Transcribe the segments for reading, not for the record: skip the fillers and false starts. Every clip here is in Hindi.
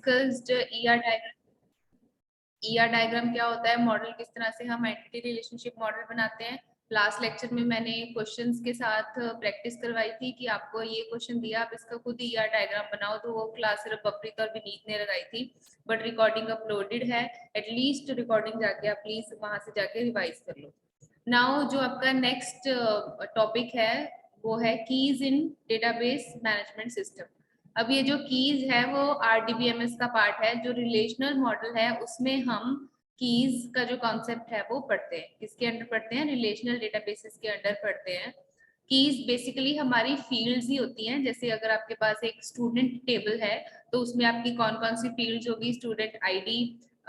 डिस्कस्ड ईआर डायग्राम क्या होता है, मॉडल किस तरह से हम एंटिटी रिलेशनशिप मॉडल बनाते हैं। लास्ट लेक्चर में मैंने क्वेश्चंस के साथ प्रैक्टिस करवाई थी कि आपको ये क्वेश्चन दिया, आप इसका खुद ईआर डायग्राम बनाओ, तो वो क्लास सिर्फ बपरीत और विनीत ने लगाई थी, बट रिकॉर्डिंग अपलोडेड है, एटलीस्ट रिकॉर्डिंग जाके आप प्लीज वहां से जाके रिवाइज कर लो। नाउ जो आपका नेक्स्ट टॉपिक है वो है कीज इन डेटाबेस मैनेजमेंट सिस्टम। अब ये जो कीज है वो आरडीबीएमएस का पार्ट है, जो रिलेशनल मॉडल है उसमें हम कीज का जो कॉन्सेप्ट है वो पढ़ते हैं। किसके अंडर पढ़ते हैं? रिलेशनल डेटाबेसेस के अंडर पढ़ते हैं। कीज बेसिकली हमारी फील्ड्स ही होती हैं। जैसे अगर आपके पास एक स्टूडेंट टेबल है तो उसमें आपकी कौन कौन सी फील्ड्स होगी? स्टूडेंट आईडी,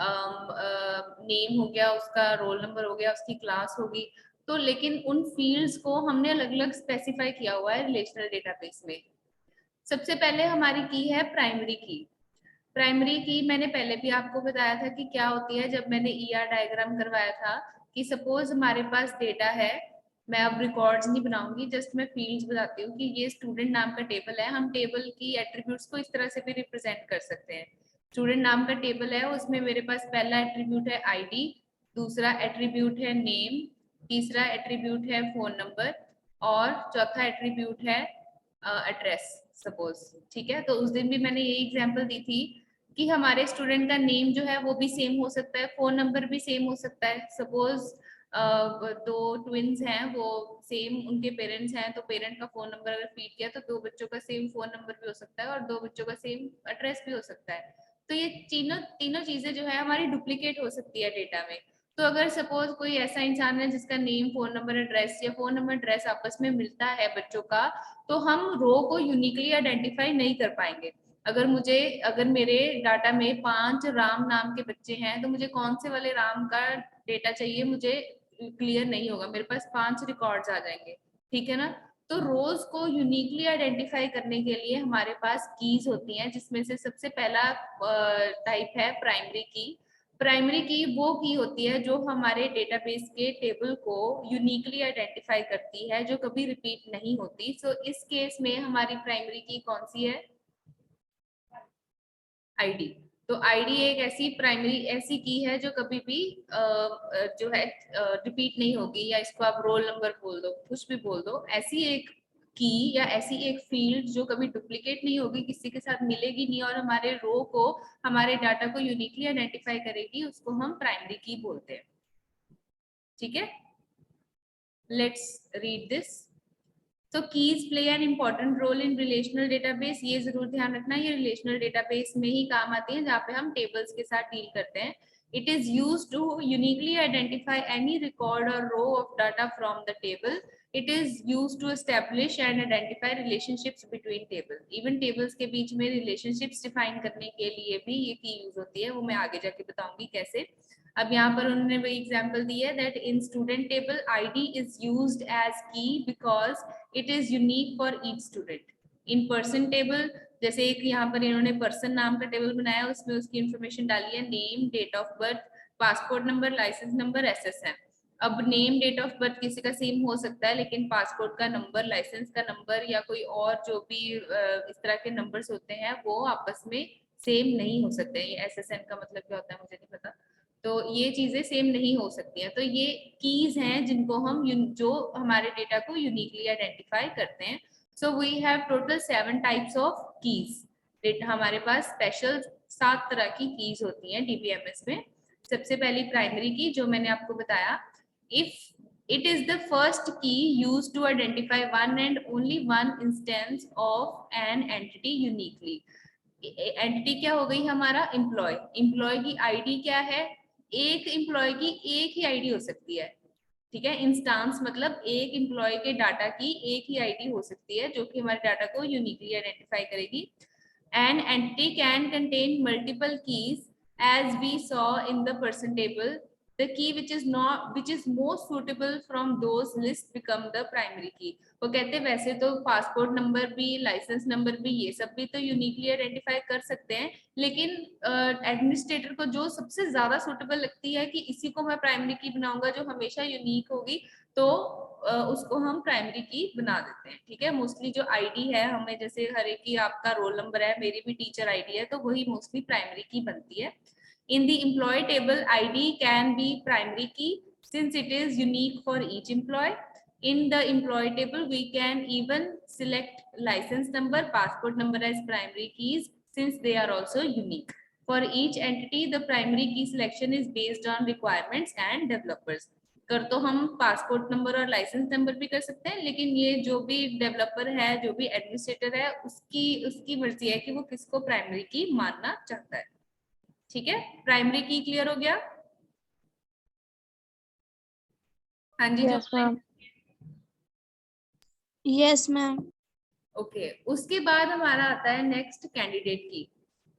नेम हो गया, उसका रोल नंबर हो गया, उसकी क्लास होगी। तो लेकिन उन फील्ड्स को हमने अलग अलग स्पेसिफाई किया हुआ है रिलेशनल डेटाबेस में। सबसे पहले हमारी की है प्राइमरी की। प्राइमरी की मैंने पहले भी आपको बताया था कि क्या होती है। जब मैंने ईआर डायग्राम करवाया था कि सपोज हमारे पास डेटा है, मैं अब रिकॉर्ड्स नहीं बनाऊंगी, जस्ट मैं फील्ड्स बताती हूँ कि ये स्टूडेंट नाम का टेबल है। हम टेबल की एट्रीब्यूट्स को इस तरह से भी रिप्रेजेंट कर सकते हैं। स्टूडेंट नाम का टेबल है, उसमें मेरे पास पहला एट्रीब्यूट है आईडी, दूसरा एट्रीब्यूट है नेम, तीसरा एट्रीब्यूट है फोन नंबर और चौथा एट्रीब्यूट है एड्रेस सपोज। ठीक है, तो उस दिन भी मैंने यही एग्जांपल दी थी कि हमारे स्टूडेंट का नेम जो है वो भी सेम हो सकता है, फोन नंबर भी सेम हो सकता है। सपोज दो ट्विन्स हैं, वो सेम उनके पेरेंट्स हैं, तो पेरेंट का फोन नंबर अगर फीड किया तो दो बच्चों का सेम फोन नंबर भी हो सकता है और दो बच्चों का सेम एड्रेस भी हो सकता है। तो ये तीनों तीनों चीजें जो है हमारी डुप्लीकेट हो सकती है डेटा में। तो अगर सपोज कोई ऐसा इंसान है जिसका नेम, फोन नंबर, एड्रेस या फोन नंबर एड्रेस आपस में मिलता है बच्चों का, तो हम रो को यूनिकली आइडेंटिफाई नहीं कर पाएंगे। अगर मेरे डाटा में 5 राम नाम के बच्चे हैं तो मुझे कौन से वाले राम का डेटा चाहिए मुझे क्लियर नहीं होगा, मेरे पास 5 रिकॉर्ड्स आ जाएंगे। ठीक है ना? तो रोज को यूनिकली आइडेंटिफाई करने के लिए हमारे पास कीज होती हैं, जिसमें से सबसे पहला टाइप है प्राइमरी की। प्राइमरी की वो की होती है जो हमारे डेटाबेस के टेबल को यूनिकली आइडेंटिफाई करती है, जो कभी रिपीट नहीं होती। सो इस केस में हमारी प्राइमरी की कौन सी है? आईडी। तो आईडी एक ऐसी प्राइमरी ऐसी की है जो कभी भी जो है रिपीट नहीं होगी, या इसको आप रोल नंबर बोल दो, कुछ भी बोल दो, ऐसी एक की या ऐसी एक फील्ड जो कभी डुप्लीकेट नहीं होगी, किसी के साथ मिलेगी नहीं और हमारे रो को, हमारे डाटा को यूनिकली आइडेंटिफाई करेगी, उसको हम प्राइमरी की बोलते हैं। ठीक है, लेट्स रीड दिस। तो keys play an important role in relational database. ये जरूर ध्यान रखना, ये रिलेशनल डेटाबेस में ही काम आती है, जहाँ पे हम टेबल्स के साथ डील करते हैं। It is use to uniquely identify any record और row of data from the table. It is use to establish and identify relationships between table. Even tables के बीच में रिलेशनशिप्स डिफाइन करने के लिए भी ये की यूज होती है, वो मैं आगे जाके बताऊंगी कैसे। अब यहाँ पर उन्होंने वही एग्जांपल दी है that in student table ID is used as key because it is unique for each student. In person table, जैसे एक यहाँ पर इन्होंने पर्सन नाम का टेबल बनाया, उसमें उसकी इंफॉर्मेशन डाली है, name, date of birth, passport number, licence number, SSN. अब नेम, डेट ऑफ बर्थ किसी का सेम हो सकता है, लेकिन पासपोर्ट का नंबर, लाइसेंस का नंबर या कोई और जो भी इस तरह के नंबर्स होते हैं वो आपस में सेम नहीं हो सकते। ये एसएसएन का मतलब क्या होता है मुझे नहीं पता। तो ये चीजें सेम नहीं हो सकती हैं। तो ये कीज हैं जिनको हम जो हमारे डेटा को यूनिकली आइडेंटिफाई करते हैं। So we have total 7 types of keys. Data हमारे पास स्पेशल 7 तरह की कीज होती हैं डीबीएमएस में। सबसे पहली प्राइमरी की जो मैंने आपको बताया, if it is the first key used to identify one and only one instance of an entity uniquely। Entity क्या हो गई? हमारा एम्प्लॉय। एम्प्लॉय की आईडी क्या है? एक एम्प्लॉय की एक ही आईडी हो सकती है। ठीक है, इंस्टांस मतलब एक एम्प्लॉय के डाटा की एक ही आईडी हो सकती है जो कि हमारे डाटा को यूनिकली आइडेंटिफाई करेगी। An entity can contain multiple keys as we saw in the person table the key which is most suitable from those list become the primary key. वो कहते हैं वैसे तो पासपोर्ट नंबर भी, लाइसेंस नंबर भी, ये सब भी तो यूनिकली आइडेंटिफाई कर सकते हैं, लेकिन एडमिनिस्ट्रेटर को जो सबसे ज्यादा सुटेबल लगती है कि इसी को मैं प्राइमरी की बनाऊंगा जो हमेशा यूनिक होगी, तो उसको हम प्राइमरी की बना देते हैं। ठीक है, मोस्टली जो आईडी है हमें, जैसे हर एक की आपका रोल नंबर है, मेरी भी टीचर आईडी है, तो वही मोस्टली प्राइमरी की बनती है। In the employee table ID can be primary key since it is unique for each employee. In the employee table we can even select license number, passport number as primary keys since they are also unique. For each entity the primary key selection is based on requirements and developers. कर तो हम पासपोर्ट नंबर और लाइसेंस नंबर भी कर सकते हैं, लेकिन ये जो भी डेवलपर है, जो भी एडमिनिस्ट्रेटर है, उसकी मर्जी है कि वो किसको प्राइमरी की मानना चाहता है। ठीक है, प्राइमरी की क्लियर हो गया? हाँ जी। Yes ma'am. Yes ma'am. Okay, उसके बाद हमारा आता है नेक्स्ट कैंडिडेट की।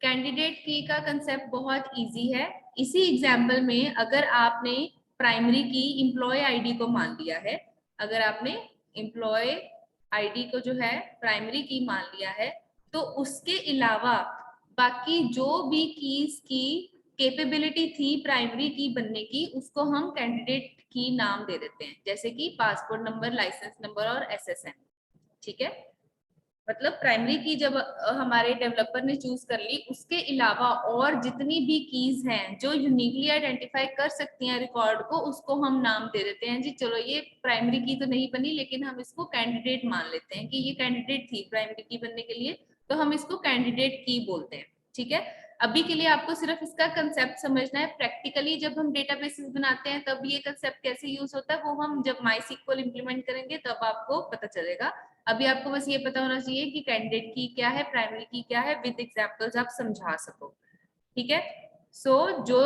कैंडिडेट की का कंसेप्ट बहुत इजी है। इसी एग्जाम्पल में अगर आपने प्राइमरी की एम्प्लॉय आईडी को मान लिया है, अगर आपने एम्प्लॉय आईडी को जो है प्राइमरी की मान लिया है, तो उसके अलावा बाकी जो भी कीज की कैपेबिलिटी थी प्राइमरी की बनने की, उसको हम कैंडिडेट की नाम दे देते हैं, जैसे कि पासपोर्ट नंबर, लाइसेंस नंबर और एसएसएन। ठीक है, मतलब प्राइमरी की जब हमारे डेवलपर ने चूज कर ली, उसके अलावा और जितनी भी कीज हैं जो यूनिकली आइडेंटिफाई कर सकती हैं रिकॉर्ड को, उसको हम नाम दे देते हैं जी। चलो ये प्राइमरी की तो नहीं बनी, लेकिन हम इसको कैंडिडेट मान लेते हैं कि ये कैंडिडेट थी प्राइमरी की बनने के लिए, तो हम इसको कैंडिडेट की बोलते हैं। ठीक है, अभी के लिए आपको सिर्फ इसका कंसेप्ट समझना है। प्रैक्टिकली जब हम डेटाबेसेस बनाते हैं तब ये कंसेप्ट कैसे यूज होता है, वो हम जब माइस्क्ल इंप्लीमेंट करेंगे तब आपको पता चलेगा। अभी आपको बस ये पता होना चाहिए कि कैंडिडेट की क्या है, प्राइमरी की क्या है, विद एग्जांपल्स आप समझा सको। ठीक है, सो जो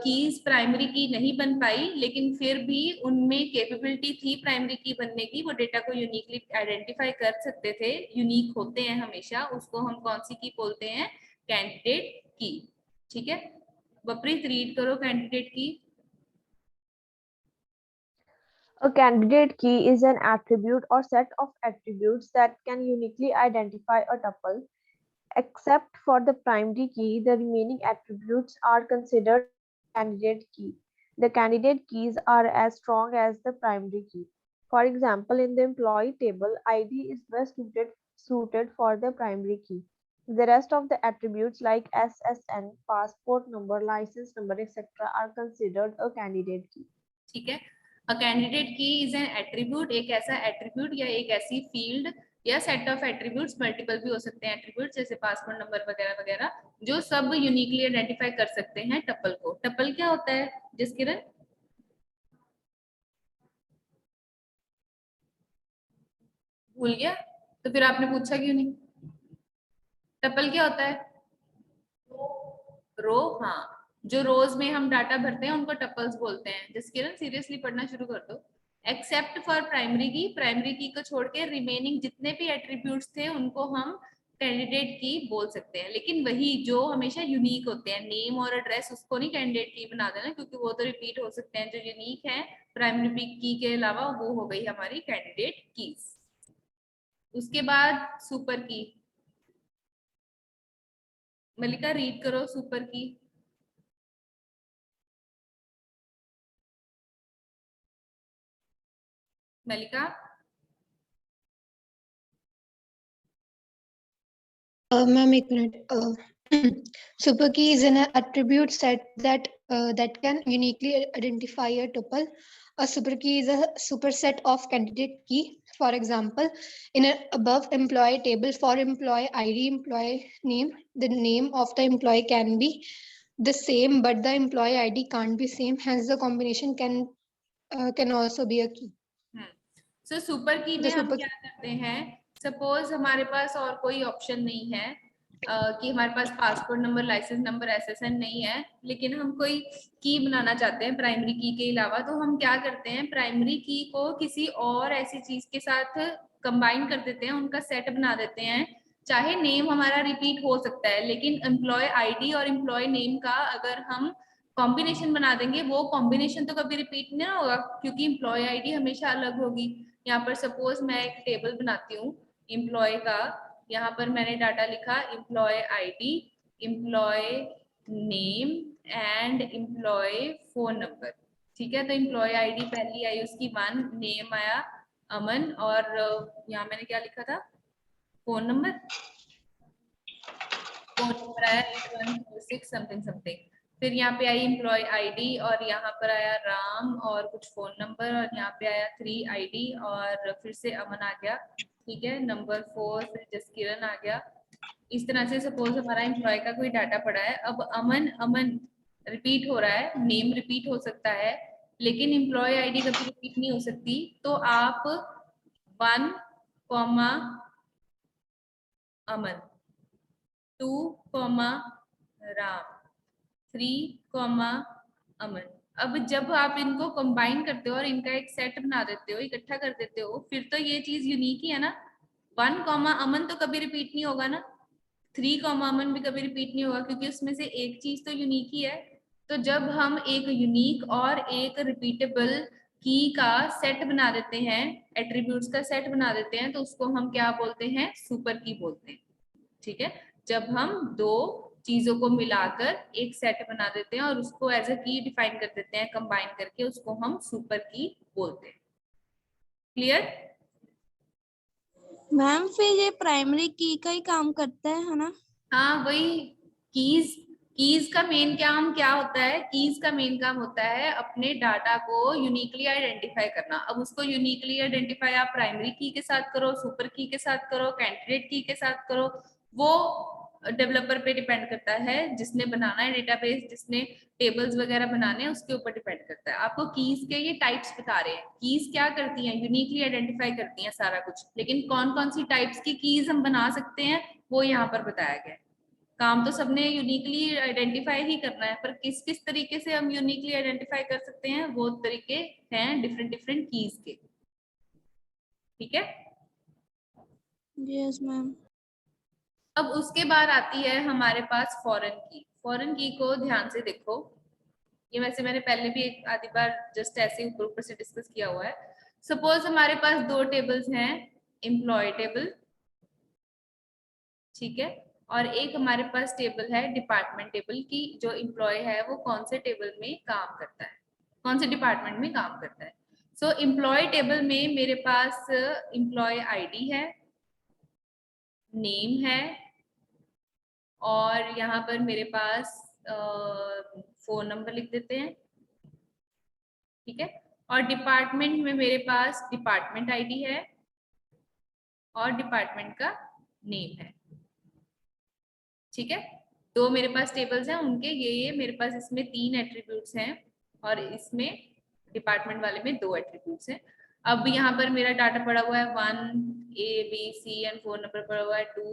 कीज प्राइमरी की नहीं बन पाई लेकिन फिर भी उनमें कैपेबिलिटी थी प्राइमरी की बनने की, वो डेटा को यूनिकली आइडेंटिफाई कर सकते थे, यूनिक होते हैं हमेशा, उसको हम कौन सी की बोलते हैं? कैंडिडेट की। ठीक है, बप्रीत रीड करो कैंडिडेट की। A candidate key is an attribute or set of attributes that can uniquely identify a tuple. Except for the primary key, the remaining attributes are considered candidate key. The candidate keys are as strong as the primary key. For example, in the employee table, ID is best suited for the primary key. The rest of the attributes like SSN, passport number, license number, etc. are considered a candidate key. ठीक है, अ कैंडिडेट की इज एन एट्रीब्यूट, एक ऐसा एट्रीब्यूट या एक ऐसी फील्ड या सेट ऑफ एट्रीब्यूट्स, मल्टीपल भी हो सकते हैं एट्रीब्यूट्स, जैसे पासपोर्ट नंबर वगैरह वगैरह, जो सब यूनिकली आइडेंटिफाई कर सकते हैं टपल को। टपल क्या होता है जसकिरण? भूल गया? तो फिर आपने पूछा क्यों नहीं? टपल क्या होता है? रो, हाँ, जो रोज में हम डाटा भरते हैं उनको टपल्स बोलते हैं। जसकिरण सीरियसली पढ़ना शुरू कर दो। एक्सेप्ट फॉर प्राइमरी की को छोड़ के रिमेनिंग जितने भी एट्रीब्यूट्स थे उनको हम कैंडिडेट की बोल सकते हैं, लेकिन वही जो हमेशा यूनिक होते हैं, नेम और एड्रेस, उसको नहीं कैंडिडेट की बना देना, क्योंकि वो तो रिपीट हो सकते हैं। जो यूनिक है प्राइमरी की के अलावा, वो हो गई हमारी कैंडिडेट कीज। उसके बाद सुपर की। मलिका रीड करो सुपर की। मलिका। Ma'am, एक minute. Super key is an attribute set that can uniquely identify a tuple. A super key is a superset of candidate key. For example, in an above employee table, for employee ID, employee name, the name of the employee can be the same, but the employee ID can't be same. Hence, the combination can also be a key. So super की में हम क्या करते हैं, सपोज हमारे पास और कोई ऑप्शन नहीं है, कि हमारे पास passport number, licence number, SSN नहीं है, लेकिन हम कोई की बनाना चाहते हैं प्राइमरी की के अलावा, तो हम क्या करते हैं, प्राइमरी की को किसी और ऐसी चीज के साथ कंबाइन कर देते हैं, उनका सेट बना देते हैं। चाहे नेम हमारा रिपीट हो सकता है, लेकिन एम्प्लॉय आईडी और एम्प्लॉय नेम का अगर हम कॉम्बिनेशन बना देंगे, वो कॉम्बिनेशन तो कभी रिपीट नहीं होगा क्योंकि एम्प्लॉय आईडी हमेशा अलग होगी। यहाँ पर सपोज मैं एक टेबल बनाती हूँ एम्प्लॉय का, यहाँ पर मैंने डाटा लिखा employee ID, employee name and employee phone number. ठीक है, तो एम्प्लॉय आईडी पहली आई उसकी 1, नेम आया अमन, और यहाँ मैंने क्या लिखा था, फोन नंबर आया 8146 समथिंग समथिंग। फिर यहाँ पे आई एम्प्लॉय आईडी और यहाँ पर आया राम और कुछ फोन नंबर, और यहाँ पे आया 3 आईडी और फिर से अमन आ गया। ठीक है, नंबर 4 फिर जसकिरण आ गया। इस तरह से सपोज हमारा एम्प्लॉय का कोई डाटा पड़ा है, अब अमन अमन रिपीट हो रहा है, नेम रिपीट हो सकता है, लेकिन एम्प्लॉय आईडी कभी रिपीट नहीं हो सकती। तो आप 1, अमन, 2, राम, 3, अमन। अब जब आप इनको कंबाइन करते हो और इनका एक सेट बना देते हो, इकट्ठा कर देते हो, फिर तो ये चीज यूनिक ही है ना। 1, अमन तो कभी रिपीट नहीं होगा ना, 3, अमन भी कभी रिपीट नहीं होगा क्योंकि उसमें से एक चीज तो यूनिक ही है। तो जब हम एक यूनिक और एक रिपीटेबल की का सेट बना देते हैं, एट्रीब्यूट्स का सेट बना देते हैं, तो उसको हम क्या बोलते हैं, सुपर की बोलते हैं। ठीक है, जब हम दो चीजों को मिलाकर एक सेट बना देते हैं और उसको एज अ की डिफाइन कर देते हैं कंबाइन करके, उसको हम सुपर की बोलते हैं। क्लियर? मैम फिर ये प्राइमरी की का ही काम करता है ना? हाँ, वही कीज का मेन काम क्या होता है, कीज का मेन काम होता है अपने डाटा को यूनिकली आइडेंटिफाई करना। अब उसको यूनिकली आइडेंटिफाई आप प्राइमरी की के साथ करो, सुपर की के साथ करो, कैंडिडेट की के साथ करो, वो डेवलपर पे डिपेंड करता है, जिसने बनाना है डेटाबेस, जिसने टेबल्स वगैरह बनाने हैं, उसके ऊपर डिपेंड करता है। आपको कीज के ये टाइप्स बता रहे हैं, कीज क्या करती हैं, यूनिकली आइडेंटिफाई करती हैं सारा कुछ, लेकिन कौन कौन सी टाइप्स की कीज हम बना सकते हैं वो यहाँ पर बताया गया है। काम तो सबने यूनिकली आइडेंटिफाई ही करना है, पर किस किस तरीके से हम यूनिकली आइडेंटिफाई कर सकते हैं, वो तरीके हैं डिफरेंट डिफरेंट कीज के। ठीक है, यस मैम। अब उसके बाद आती है हमारे पास फॉरेन की। फॉरेन की को ध्यान से देखो, ये वैसे मैंने पहले भी एक आधी बार जस्ट ऐसे ऊपर ऊपर से डिस्कस किया हुआ है। सपोज हमारे पास 2 टेबल्स हैं, एम्प्लॉय टेबल, ठीक है, और एक हमारे पास टेबल है डिपार्टमेंट टेबल की, जो एम्प्लॉय है वो कौन से टेबल में काम करता है, कौन से डिपार्टमेंट में काम करता है। सो एम्प्लॉय टेबल में मेरे पास एम्प्लॉय आईडी है, नेम है, और यहाँ पर मेरे पास फोन नंबर लिख देते हैं। ठीक है, और डिपार्टमेंट में मेरे पास डिपार्टमेंट आईडी है और डिपार्टमेंट का नेम है। ठीक है, 2 मेरे पास टेबल्स हैं, उनके ये मेरे पास इसमें 3 एट्रीब्यूट्स हैं और इसमें डिपार्टमेंट वाले में 2 एट्रीब्यूट्स हैं। अब यहाँ पर मेरा डाटा पड़ा हुआ है 1 ABC एंड फोन नंबर पड़ा हुआ है 2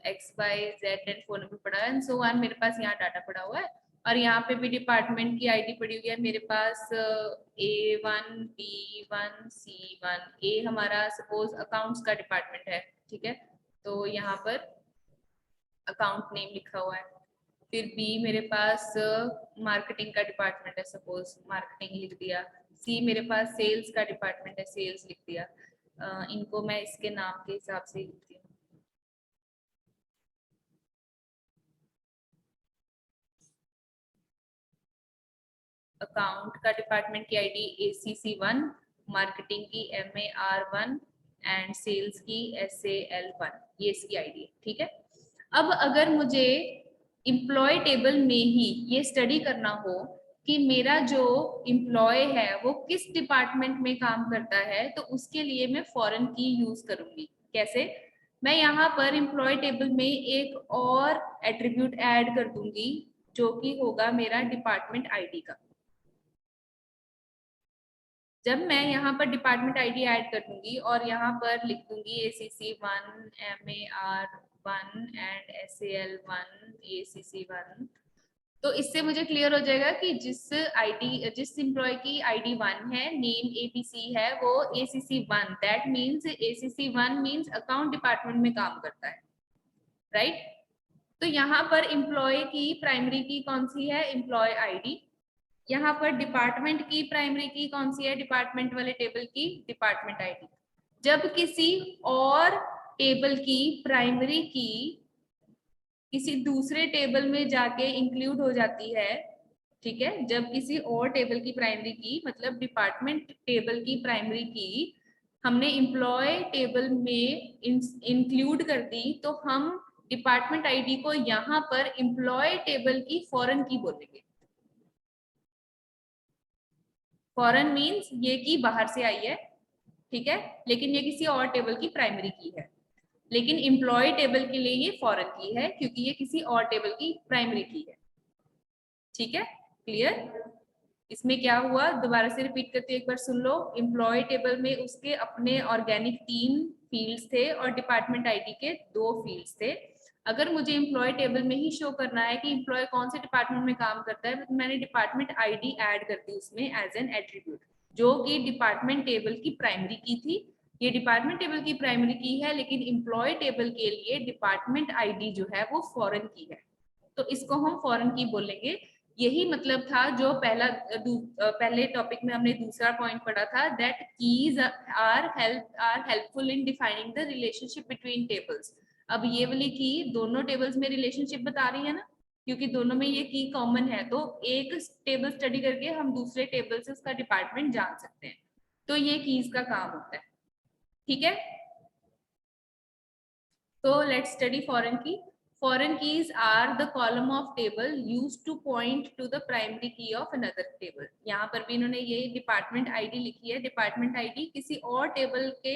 XYZ एंड फोन नंबर पड़ा है एंड सो ऑन, मेरे पास यहाँ डाटा पड़ा हुआ है। और यहाँ पे भी डिपार्टमेंट की आईडी पड़ी हुई है मेरे पास A1 B1 C1। ए हमारा सपोज अकाउंट्स का डिपार्टमेंट है, ठीक है, तो यहाँ पर अकाउंट नेम लिखा हुआ है। फिर बी मेरे पास मार्केटिंग का डिपार्टमेंट है, सपोज मार्केटिंग लिख दिया। सी मेरे पास सेल्स का डिपार्टमेंट है, सेल्स लिख दिया। इनको मैं इसके नाम के हिसाब से लिखती हूँ। अकाउंट का डिपार्टमेंट की आईडी ACC1, मार्केटिंग की MAR1 एंड सेल्स की SAL1, ये इसकी आईडी है। ठीक है, अब अगर मुझे एम्प्लॉय टेबल में ही ये स्टडी करना हो कि मेरा जो एम्प्लॉय है वो किस डिपार्टमेंट में काम करता है, तो उसके लिए मैं फॉरेन की यूज करूंगी। कैसे? मैं यहाँ पर एम्प्लॉय टेबल में एक और एट्रीब्यूट ऐड कर दूंगी जो कि होगा मेरा डिपार्टमेंट आईडी का। जब मैं यहाँ पर डिपार्टमेंट आईडी ऐड कर दूंगी और यहाँ पर लिख दूंगी ACC1 MAR1 and SAL1 ACC1, तो इससे मुझे क्लियर हो जाएगा कि जिस एम्प्लॉय की आईडी 1 है, नेम ABC है, वो ACC1, that means ACC1 means account department में काम करता है, राइट? तो यहाँ पर एम्प्लॉय की प्राइमरी की कौन सी है, एम्प्लॉय आईडी। यहाँ पर डिपार्टमेंट की प्राइमरी की कौन सी है, डिपार्टमेंट वाले टेबल की डिपार्टमेंट आईडी। जब किसी और टेबल की प्राइमरी की किसी दूसरे टेबल में जाके इंक्लूड हो जाती है, ठीक है, जब किसी और टेबल की प्राइमरी की मतलब डिपार्टमेंट टेबल की प्राइमरी की हमने एम्प्लॉय टेबल में इंक्लूड कर दी, तो हम डिपार्टमेंट आईडी को यहाँ पर एम्प्लॉय टेबल की फॉरेन की बोलेंगे। फॉरेन मीन्स ये की बाहर से आई है, ठीक है, लेकिन ये किसी और टेबल की प्राइमरी की है। लेकिन एम्प्लॉय टेबल के लिए ये फॉरेन की है क्योंकि ये किसी और टेबल की प्राइमरी की है। ठीक है, क्लियर। इसमें क्या हुआ, दोबारा से रिपीट करते एक बार सुन लो। एम्प्लॉय टेबल में उसके अपने ऑर्गेनिक 3 फील्ड्स थे और डिपार्टमेंट आईडी के 2 फील्ड्स थे। अगर मुझे एम्प्लॉय टेबल में ही शो करना है कि एम्प्लॉय कौन से डिपार्टमेंट में काम करता है, तो मैंने डिपार्टमेंट आईडी ऐड कर दी उसमें एज एन एट्रीब्यूट, जो कि डिपार्टमेंट टेबल की प्राइमरी की थी। ये डिपार्टमेंट टेबल की प्राइमरी की है, लेकिन एम्प्लॉय टेबल के लिए डिपार्टमेंट आईडी जो है वो फॉरेन की है, तो इसको हम फॉरेन की बोलेंगे। यही मतलब था जो पहले टॉपिक में हमने दूसरा पॉइंट पढ़ा था, that keys are helpful in defining the relationship between tables. अब ये वाली की दोनों टेबल्स में रिलेशनशिप बता रही है ना, क्योंकि दोनों में ये की कॉमन है, तो एक टेबल स्टडी करके हम दूसरे टेबल से उसका डिपार्टमेंट जान सकते हैं। तो ये कीज का काम होता है, ठीक है। तो लेट्स स्टडी फॉरेन की। Foreign keys are the column of table used to point to the primary key of another table। यहाँ पर भी इन्होंने ये डिपार्टमेंट आईडी लिखी है, डिपार्टमेंट आईडी किसी और टेबल के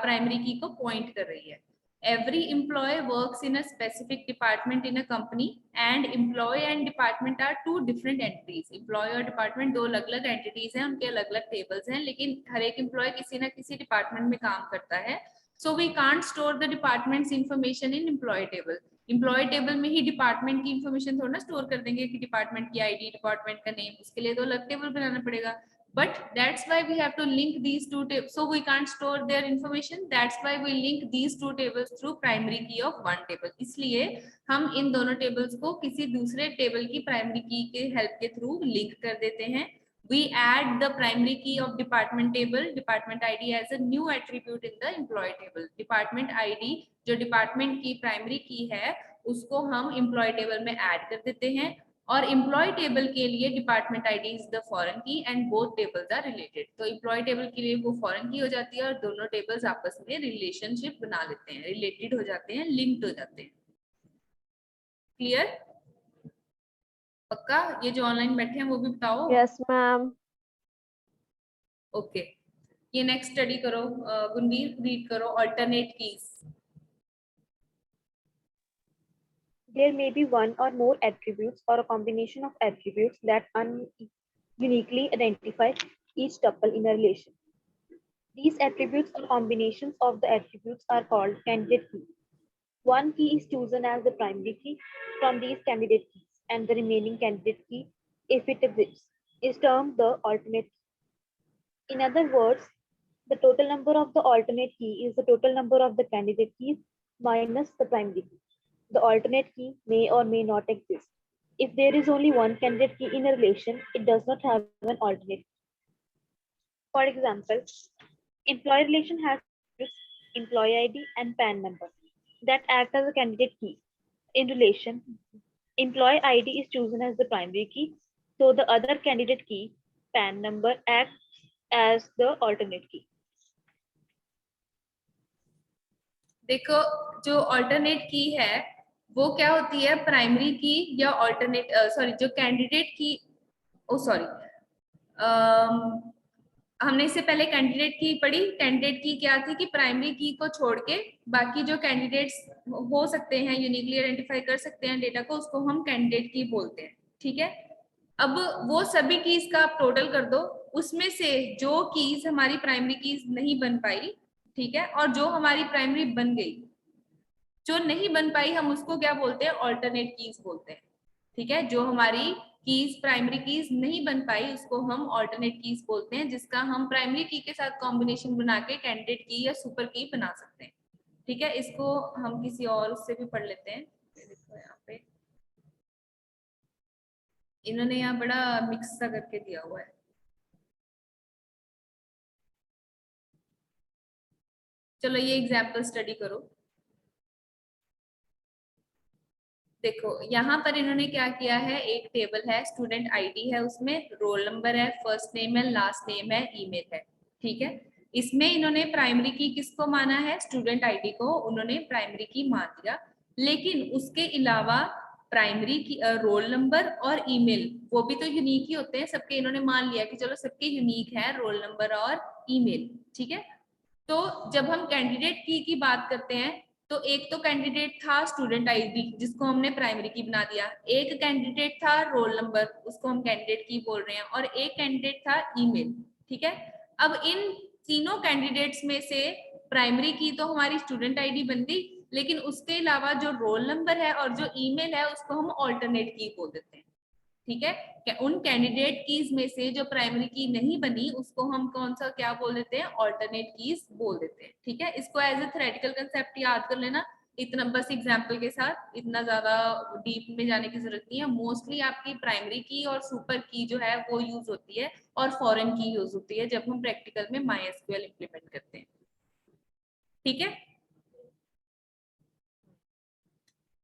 प्राइमरी की को पॉइंट कर रही है। Every employee works in a specific department in a company and employee and department are 2 different entities। employee और department 2 अलग-अलग entities हैं, उनके अलग-अलग tables हैं, लेकिन हर एक employee किसी ना किसी department में काम करता है। So we can't store the department's information in employee table। Employee table में ही डिपार्टमेंट की इंफॉर्मेशन थोड़ा ना स्टोर कर देंगे कि डिपार्टमेंट की आईडी, डिपार्टमेंट का नेम, उसके लिए तो अलग टेबल बनाना पड़ेगा। But that's why we have to link these 2 tables, so we can't store their information, that's why we link these 2 tables through primary key of one table। इसलिए हम इन दोनों टेबल्स को किसी दूसरे टेबल की प्राइमरी की के हेल्प के थ्रू लिंक कर देते हैं। We add the primary key of department table, department ID as a new attribute in the employee table। department ID जो department की primary key है उसको हम employee table में add कर देते हैं, और employee table के लिए department ID is the foreign key and both tables are related। तो employee table के लिए वो foreign key हो जाती है और दोनों tables आपस में relationship बना लेते हैं, related हो जाते हैं, linked हो जाते हैं। Clear? पक्का? ये जो ऑनलाइन बैठे हैं वो भी बताओ। Yes, ma'am. ओके, ये नेक्स्ट स्टडी करो। गुनवीर रीड करो alternate keys. There may be one or more attributes or a combination of attributes that uniquely identify each tuple in a relation. These attributes or combinations of the attributes are called candidate keys. One key is chosen as the primary key from these candidate keys, and the remaining candidate key, if it exists, is termed the alternate key. In other words, the total number of the alternate key is the total number of the candidate keys minus the primary key. The alternate key may or may not exist. If there is only one candidate key in a relation, it does not have an alternate key. For example, employee relation has employee ID and PAN number that act as a candidate key. In relation, employee ID is chosen as the primary key, so the other candidate key, PAN number, acts as the alternate key. देखो, जो अल्टरनेट की है वो क्या होती है, प्राइमरी की या अल्टरनेट सॉरी जो कैंडिडेट की, ओ सॉरी हमने इससे पहले कैंडिडेट की पढ़ी। कैंडिडेट की क्या थी कि प्राइमरी की को छोड़ के बाकी जो कैंडिडेट्स हो सकते हैं, यूनिकली आइडेंटिफाई कर सकते हैं डेटा को, उसको हम कैंडिडेट की बोलते हैं। ठीक है, अब वो सभी कीज का आप टोटल कर दो, उसमें से जो कीज हमारी प्राइमरी कीज नहीं बन पाई, ठीक है, और जो हमारी प्राइमरी बन गई, जो नहीं बन पाई हम उसको क्या बोलते हैं, ऑल्टरनेट कीज बोलते हैं। ठीक है, जो हमारी कीज प्राइमरी कीज नहीं बन पाई उसको हम ऑल्टरनेट कीज बोलते हैं, जिसका हम प्राइमरी की के साथ कॉम्बिनेशन बना के कैंडिडेट की या सुपर की बना सकते हैं। ठीक है, इसको हम किसी और उससे भी पढ़ लेते हैं। देखो इन्होंने यहाँ बड़ा मिक्स सा करके दिया हुआ है। चलो ये एग्जाम्पल स्टडी करो। देखो यहाँ पर इन्होंने क्या किया है, एक टेबल है, स्टूडेंट आईडी है, उसमें रोल नंबर है, फर्स्ट नेम है, लास्ट नेम है, ईमेल है। ठीक है, इसमें इन्होंने प्राइमरी की किसको माना है, स्टूडेंट आईडी को उन्होंने प्राइमरी की मान दिया। लेकिन उसके अलावा प्राइमरी की रोल नंबर और ईमेल वो भी तो यूनिक ही होते हैं सबके। इन्होंने मान लिया कि चलो सबके यूनिक है रोल नंबर और ईमेल। ठीक है, तो जब हम कैंडिडेट की बात करते हैं तो एक तो कैंडिडेट था स्टूडेंट आईडी जिसको हमने प्राइमरी की बना दिया, एक कैंडिडेट था रोल नंबर उसको हम कैंडिडेट की बोल रहे हैं, और एक कैंडिडेट था ईमेल। ठीक है, अब इन तीनों कैंडिडेट्स में से प्राइमरी की तो हमारी स्टूडेंट आईडी बन गई, लेकिन उसके अलावा जो रोल नंबर है और जो ईमेल है उसको हम ऑल्टरनेट की बोल देते हैं। ठीक है, उन कैंडिडेट कीज में से जो प्राइमरी की नहीं बनी उसको हम कौन सा क्या बोल देते हैं, ऑल्टरनेट कीज बोल देते हैं। ठीक है, इसको एज ए थ्योरेटिकल कंसेप्ट याद कर लेना, इतना बस एग्जाम्पल के साथ, इतना ज्यादा डीप में जाने की जरूरत नहीं है। मोस्टली आपकी प्राइमरी की और सुपर की जो है वो यूज होती है और फॉरेन की यूज होती है जब हम प्रैक्टिकल में MySQL इंप्लीमेंट करते हैं। ठीक है,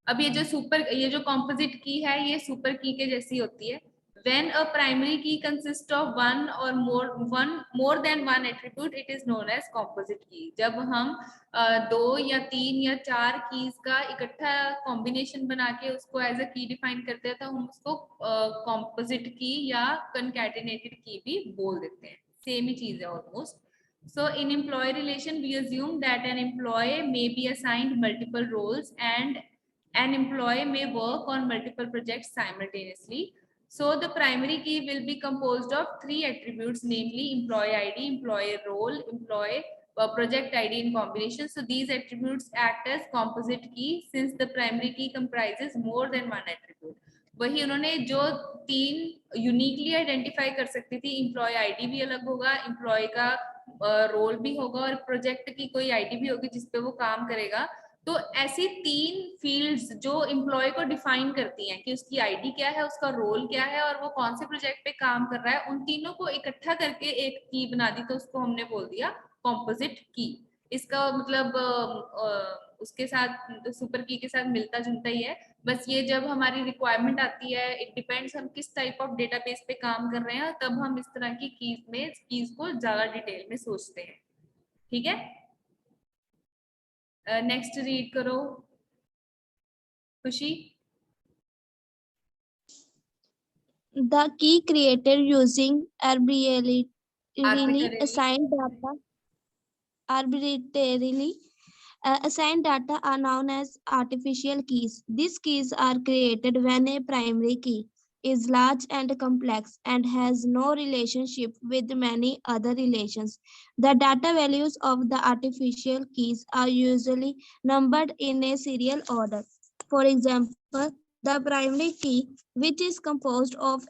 अब ये जो कॉम्पोजिट की है ये सुपर की के जैसी होती है। When a primary key consists of more than one attribute, it is known as composite key. जब हम 2 या 3 या 4 कीज का इकट्ठा कॉम्बिनेशन बना के उसको एज अ की डिफाइन करते हैं तो हम उसको कॉम्पोजिट की या कंकैटिनेटेड की भी बोल देते हैं। सेम ही चीज है almost. So in employee relation, we assume that an employee may be assigned multiple roles and an employee may work on multiple projects simultaneously. So the primary key will be composed of 3 attributes, namely employee ID, employee role, employee project ID in combination. So these attributes act as composite key since the primary key comprises more than one attribute. वही उन्होंने जो 3 यूनिकली आइडेंटिफाई कर सकती थी, एम्प्लॉय आईडी भी अलग होगा, एम्प्लॉय का रोल भी होगा और प्रोजेक्ट की कोई आईडी भी होगी जिसपे वो काम करेगा। तो ऐसी 3 फील्ड्स जो एम्प्लॉय को डिफाइन करती हैं कि उसकी आईडी क्या है, उसका रोल क्या है और वो कौन से प्रोजेक्ट पे काम कर रहा है, उन तीनों को इकट्ठा करके एक की बना दी, तो उसको हमने बोल दिया कॉम्पोजिट की। इसका मतलब उसके साथ सुपर की के साथ मिलता जुलता ही है, बस ये जब हमारी रिक्वायरमेंट आती है, इट डिपेंड्स हम किस टाइप ऑफ डेटाबेस पे काम कर रहे हैं, तब हम इस तरह की कीज को ज्यादा डिटेल में सोचते हैं। ठीक है, नेक्स्ट रीड करो खुशी। The key created using arbitrarily assigned data are known as artificial keys. These keys are created when a primary key is large and complex and has no relationship with many other relations. The data values of the artificial keys are usually numbered in a serial order. For example, the primary key, which is composed of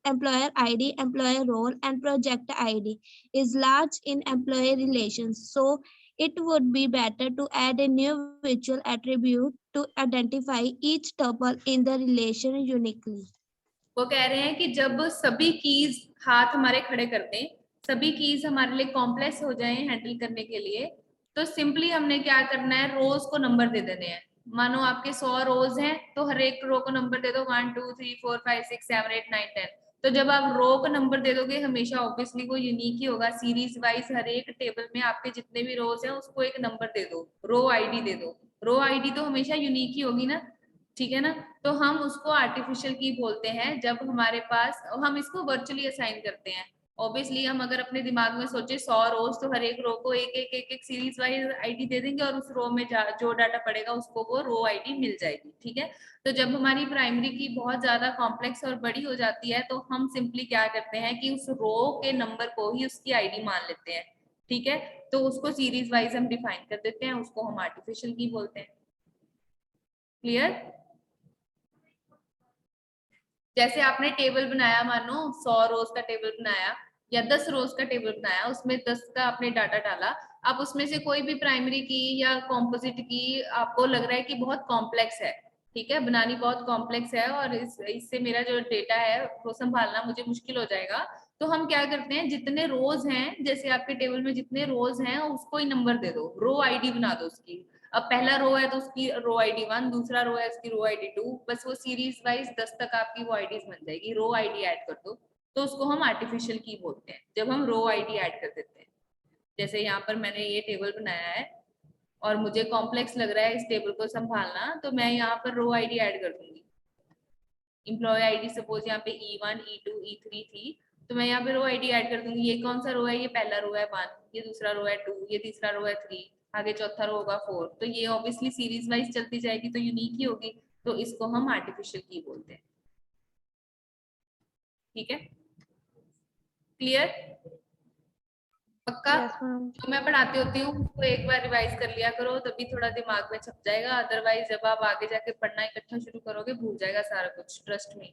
employer ID, employer role, and project ID, is large in employee relations. So, it would be better to add a new virtual attribute to identify each tuple in the relation uniquely. वो कह रहे हैं कि जब सभी कीज हाथ हमारे खड़े कर दें, सभी कीज हमारे लिए कॉम्प्लेक्स हो जाएं हैंडल करने के लिए, तो सिंपली हमने क्या करना है, रोज को नंबर दे देने हैं। मानो आपके 100 रोज हैं तो हर एक रो को नंबर दे दो 1 2 3 4 5 6 7 8 9 10। तो जब आप रो को नंबर दे दोगे हमेशा ऑब्वियसली वो यूनिक ही होगा, सीरीज वाइज हर एक टेबल में आपके जितने भी रोज हैं उसको एक नंबर दे दो, रो आईडी दे दो, रो आईडी तो हमेशा यूनिक ही होगी ना। ठीक है ना, तो हम उसको आर्टिफिशियल की बोलते हैं जब हमारे पास, हम इसको वर्चुअली असाइन करते हैं। ऑब्वियसली हम अगर अपने दिमाग में सोचे 100 रोज तो हर एक रो को एक सीरीज वाइज आईडी दे देंगे और उस रो में जो डाटा पड़ेगा उसको वो रो आईडी मिल जाएगी। ठीक है, तो जब हमारी प्राइमरी की बहुत ज्यादा कॉम्प्लेक्स और बड़ी हो जाती है तो हम सिंपली क्या करते हैं कि उस रो के नंबर को ही उसकी आईडी मान लेते हैं। ठीक है, तो उसको सीरीज वाइज हम डिफाइन कर देते हैं, उसको हम आर्टिफिशियल की बोलते हैं। क्लियर? जैसे आपने टेबल बनाया, मानो 100 रोज का टेबल बनाया या 10 रोज का टेबल बनाया, उसमें 10 का आपने डाटा डाला, अब उसमें से कोई भी प्राइमरी की या कॉम्पोजिट की आपको लग रहा है कि बहुत कॉम्प्लेक्स है, ठीक है, बनानी बहुत कॉम्प्लेक्स है और इससे मेरा जो डेटा है वो संभालना मुझे मुश्किल हो जाएगा। तो हम क्या करते हैं, जितने रोज हैं, जैसे आपके टेबल में जितने रोज हैं उसको ही नंबर दे दो, रो आईडी बना दो उसकी। अब पहला रो है तो उसकी रो आईडी 1, दूसरा रो है उसकी रो आईडी 2, बस वो सीरीज वाइज 10 तक आपकी वो आईडीज बन जाएगी। रो आईडी ऐड कर दो, तो उसको हम आर्टिफिशियल की बोलते हैं, जब हम रो आईडी ऐड कर देते हैं। जैसे यहाँ पर मैंने ये टेबल बनाया है और मुझे कॉम्प्लेक्स लग रहा है इस टेबल को संभालना, तो मैं यहाँ पर रो आईडी ऐड कर दूंगी। एम्प्लॉय आईडी सपोज यहाँ पे E1, E2, E3 थी, तो मैं यहाँ पे रो आईडी ऐड कर दूंगी। ये कौन सा रो है, ये पहला रो है 1, ये दूसरा रो है 2, ये तीसरा रो है 3, आगे चौथा रो होगा 4। तो ये ऑब्वियसली सीरीज वाइज चलती जाएगी तो यूनिक ही होगी, तो इसको हम आर्टिफिशियल की बोलते हैं। ठीक है, क्लियर, पक्का? Yes, ma'am. जो मैं पढ़ाती होती हूँ उसको एक बार रिवाइज कर लिया करो, तभी थोड़ा दिमाग में छप जाएगा। अदरवाइज जब आप आगे जाके पढ़ना इकट्ठा शुरू करोगे भूल जाएगा सारा कुछ, ट्रस्ट में।